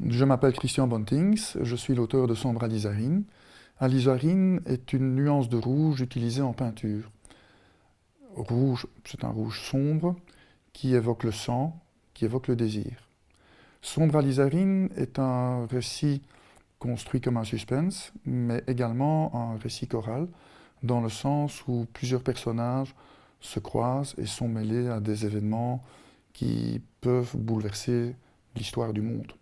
Je m'appelle Christian Bontings, je suis l'auteur de Sombre Alizarine. Alizarine est une nuance de rouge utilisée en peinture. Rouge, c'est un rouge sombre qui évoque le sang, qui évoque le désir. Sombre Alizarine est un récit construit comme un suspense, mais également un récit choral, dans le sens où plusieurs personnages se croisent et sont mêlés à des événements qui peuvent bouleverser l'histoire du monde.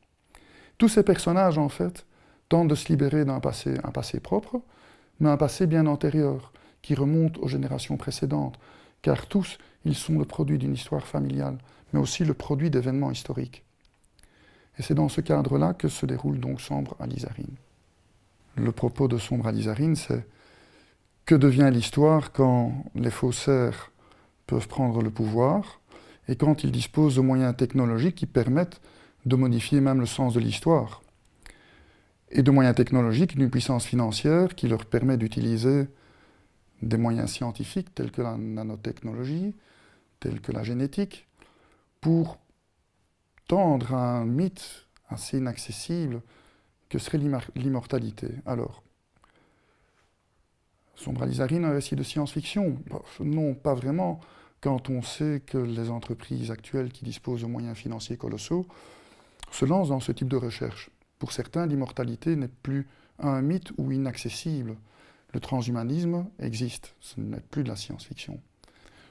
Tous ces personnages, en fait, tentent de se libérer d'un passé, un passé propre, mais un passé bien antérieur, qui remonte aux générations précédentes, car tous, ils sont le produit d'une histoire familiale, mais aussi le produit d'événements historiques. Et c'est dans ce cadre-là que se déroule donc Sombre Alizarine. Le propos de Sombre Alizarine, c'est que devient l'histoire quand les faussaires peuvent prendre le pouvoir et quand ils disposent de moyens technologiques qui permettent de modifier même le sens de l'histoire, et de moyens technologiques d'une puissance financière qui leur permet d'utiliser des moyens scientifiques tels que la nanotechnologie, tels que la génétique, pour tendre à un mythe assez inaccessible que serait l'immortalité. Alors, Sombre Alizarine, un récit de science-fiction? Non, pas vraiment, quand on sait que les entreprises actuelles qui disposent de moyens financiers colossaux se lancent dans ce type de recherche. Pour certains, l'immortalité n'est plus un mythe ou inaccessible. Le transhumanisme existe, ce n'est plus de la science-fiction.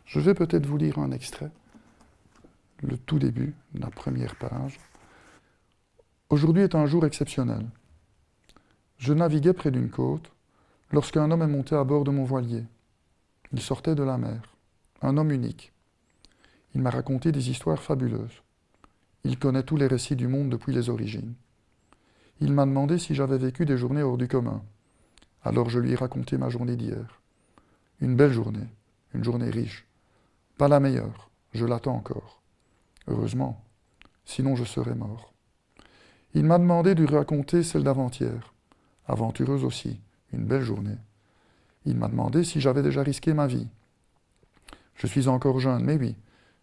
Je vais peut-être vous lire un extrait, le tout début, la première page. Aujourd'hui est un jour exceptionnel. Je naviguais près d'une côte lorsqu'un homme est monté à bord de mon voilier. Il sortait de la mer, un homme unique. Il m'a raconté des histoires fabuleuses. Il connaît tous les récits du monde depuis les origines. Il m'a demandé si j'avais vécu des journées hors du commun. Alors je lui ai raconté ma journée d'hier. Une belle journée, une journée riche. Pas la meilleure, je l'attends encore. Heureusement, sinon je serais mort. Il m'a demandé de lui raconter celle d'avant-hier. Aventureuse aussi, une belle journée. Il m'a demandé si j'avais déjà risqué ma vie. Je suis encore jeune, mais oui,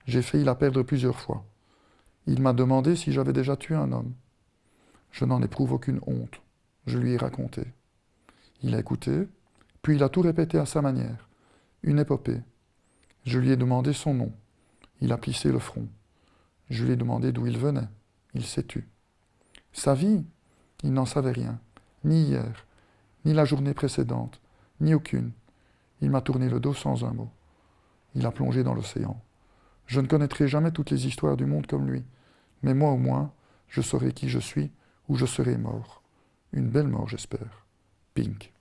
j'ai failli la perdre plusieurs fois. Il m'a demandé si j'avais déjà tué un homme. Je n'en éprouve aucune honte. Je lui ai raconté. Il a écouté, puis il a tout répété à sa manière. Une épopée. Je lui ai demandé son nom. Il a plissé le front. Je lui ai demandé d'où il venait. Il s'est tu. Sa vie, il n'en savait rien. Ni hier, ni la journée précédente, ni aucune. Il m'a tourné le dos sans un mot. Il a plongé dans l'océan. Je ne connaîtrai jamais toutes les histoires du monde comme lui. Mais moi au moins, je saurai qui je suis, où je serai mort. Une belle mort, j'espère. Pink.